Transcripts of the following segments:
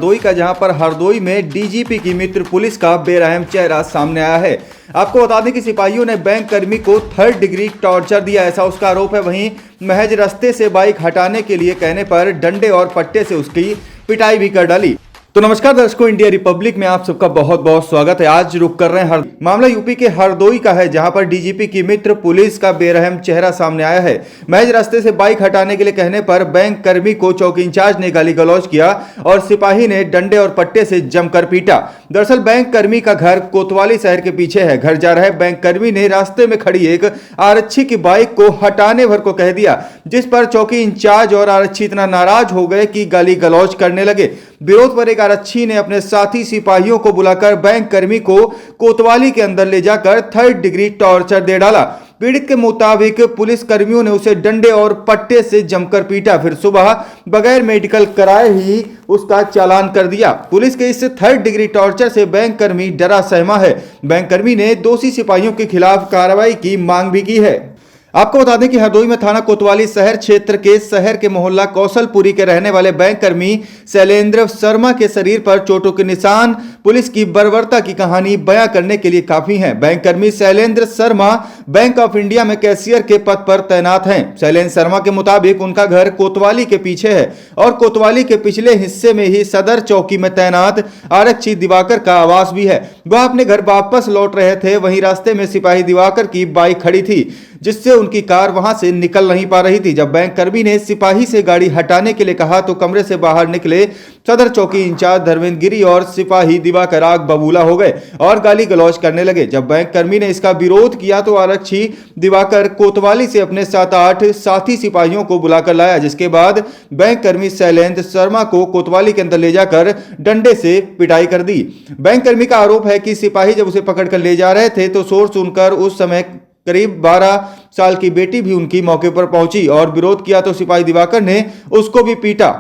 हरदोई का, जहां पर हरदोई में डीजीपी की मित्र पुलिस का बेरहम चेहरा सामने आया है। आपको बता दें कि सिपाहियों ने बैंक कर्मी को 3rd डिग्री टॉर्चर दिया, ऐसा उसका आरोप है। वहीं महज रास्ते से बाइक हटाने के लिए कहने पर डंडे और पट्टे से उसकी पिटाई भी कर डाली। तो नमस्कार दर्शकों, इंडिया रिपब्लिक में आप सबका बहुत बहुत स्वागत है। आज रुक कर रहे हैं मामला यूपी के हरदोई का है, जहां पर डीजीपी की मित्र पुलिस का बेरहम चेहरा सामने आया है। महज रास्ते से बाइक हटाने के लिए कहने पर बैंक कर्मी को चौकी इंचार्ज ने गाली गलौज किया और सिपाही ने डंडे और पट्टे से जमकर पीटा। दरअसल बैंक कर्मी का घर कोतवाली शहर के पीछे है। घर जा रहे बैंक कर्मी ने रास्ते में खड़ी एक आरक्षी की बाइक को हटाने भर को कह दिया, जिस पर चौकी इंचार्ज और आरक्षी इतना नाराज हो गए कि गाली गलौज करने लगे। विरोध पर एक आरक्षी ने अपने साथी सिपाहियों को बुलाकर बैंक कर्मी को कोतवाली के अंदर ले जाकर 3rd डिग्री टॉर्चर दे डाला। पीड़ित के मुताबिक पुलिस कर्मियों ने उसे डंडे और पट्टे से जमकर पीटा, फिर सुबह बगैर मेडिकल कराए ही उसका चालान कर दिया। पुलिस के इस 3rd डिग्री टॉर्चर से बैंक कर्मी डरा सहमा है। बैंक कर्मी ने दोषी सिपाहियों के खिलाफ कार्रवाई की मांग भी की है। आपको बता दें कि हरदोई में थाना कोतवाली शहर क्षेत्र के शहर के मोहल्ला कौशलपुरी के रहने वाले बैंक कर्मी शैलेंद्र शर्मा के शरीर पर चोटों के निशान पुलिस की बर्बरता की कहानी बयां करने के लिए काफी हैं। बैंक कर्मी Shailendra Sharma bank of India में कैशियर के पद पर तैनात हैं। शैलेंद्र शर्मा के मुताबिक उनका घर कोतवाली के पीछे है और कोतवाली के पिछले हिस्से में ही सदर चौकी में तैनात आरक्षी दिवाकर का आवास भी है। वह अपने घर वापस लौट रहे थे, वहीं रास्ते में सिपाही दिवाकर की बाइक खड़ी थी, जिससे उनकी कार वहां से निकल नहीं पा रही थी। जब बैंक कर्मी ने सिपाही से गाड़ी हटाने के लिए कहा तो कमरे से बाहर निकले सदर चौकी इंचार्ज धर्मेंद्र गिरी और सिपाही दिवाकर आग बबूला हो गए और गाली गलौज करने लगे। जब बैंक कर्मी ने इसका विरोध किया तो आरक्षी दिवाकर कोतवाली से अपने 7-8 साथी सिपाहियों को बुलाकर लाया, जिसके बाद बैंक कर्मी शैलेंद्र शर्मा को कोतवाली के अंदर ले जाकर डंडे से पिटाई कर दी। बैंक कर्मी का आरोप है कि सिपाही जब उसे पकड़कर ले जा रहे थे तो शोर सुनकर उस समय करीब 12 साल की बेटी भी उनकी मौके पर पहुंची और विरोध किया तो सिपाही दिवाकर ने उसको भी पीटा।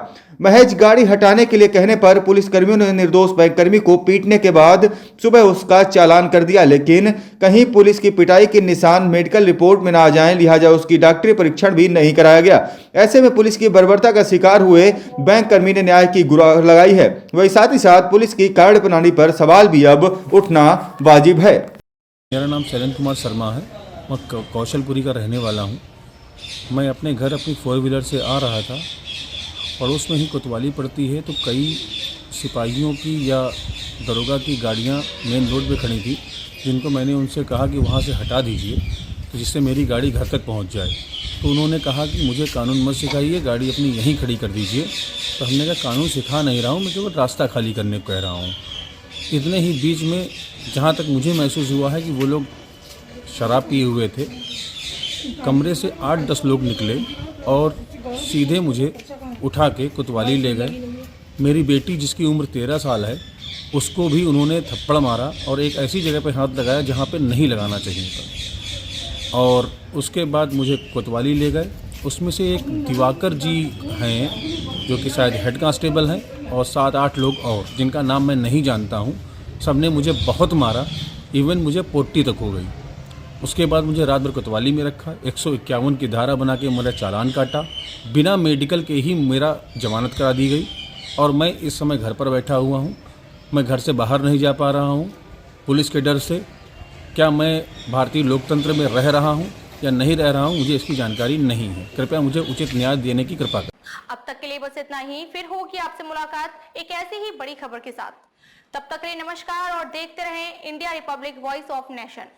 महज गाड़ी हटाने के लिए कहने पर पुलिस कर्मियों ने निर्दोष बैंक कर्मी को पीटने के बाद सुबह उसका चालान कर दिया, लेकिन कहीं पुलिस की पिटाई के निशान मेडिकल रिपोर्ट में ना आ जाएं, लिहाजा उसकी डॉक्टरी परीक्षण भी नहीं कराया गया। ऐसे में पुलिस की बर्बरता का शिकार हुए बैंक कर्मी ने न्याय की गुहार लगाई है। वही साथ ही साथ पुलिस की कार्यप्रणाली पर सवाल भी अब उठना वाजिब है। मेरा नाम शैलेंद्र कुमार शर्मा है। मैं कौशलपुरी का रहने वाला हूँ। मैं अपने घर अपनी 4 व्हीलर से आ रहा था। पड़ोस में ही कोतवाली पड़ती है, तो कई सिपाहियों की या दरोगा की गाड़ियाँ मेन रोड पे खड़ी थी, जिनको मैंने उनसे कहा कि वहाँ से हटा दीजिए तो जिससे मेरी गाड़ी घर तक पहुँच जाए। तो उन्होंने कहा कि मुझे कानून मत सिखाइए, गाड़ी अपनी यहीं खड़ी कर दीजिए। तो हमने कहा कानून सिखा नहीं रहा हूँ, मैं केवल रास्ता खाली करने को कह रहा हूँ। इतने ही बीच में जहाँ तक मुझे महसूस हुआ है कि वो लोग शराब पिए हुए थे। कमरे से 8-10 लोग निकले और सीधे मुझे उठा के कोतवाली ले गए। मेरी बेटी जिसकी उम्र 13 साल है, उसको भी उन्होंने थप्पड़ मारा और एक ऐसी जगह पे हाथ लगाया जहाँ पे नहीं लगाना चाहिए था। और उसके बाद मुझे कोतवाली ले गए। उसमें से एक दिवाकर जी हैं जो कि शायद हेड कांस्टेबल हैं, और 7-8 लोग और जिनका नाम मैं नहीं जानता हूँ। सब ने मुझे बहुत मारा, इवन मुझे पोट्टी तक हो गई। उसके बाद मुझे रात भर कोतवाली में रखा, 151 की धारा बना के मेरा चालान काटा, बिना मेडिकल के ही मेरा जमानत करा दी गई। और मैं इस समय घर पर बैठा हुआ हूँ। मैं घर से बाहर नहीं जा पा रहा हूँ पुलिस के डर से। क्या मैं भारतीय लोकतंत्र में रह रहा हूँ या नहीं रह रहा हूँ, मुझे इसकी जानकारी नहीं है। कृपया मुझे उचित न्याय देने की कृपा करें। अब तक के लिए बस इतना ही। फिर होगी आपसे मुलाकात एक ऐसी ही बड़ी खबर के साथ। तब तक के लिए नमस्कार और देखते रहें India Republic voice of nation.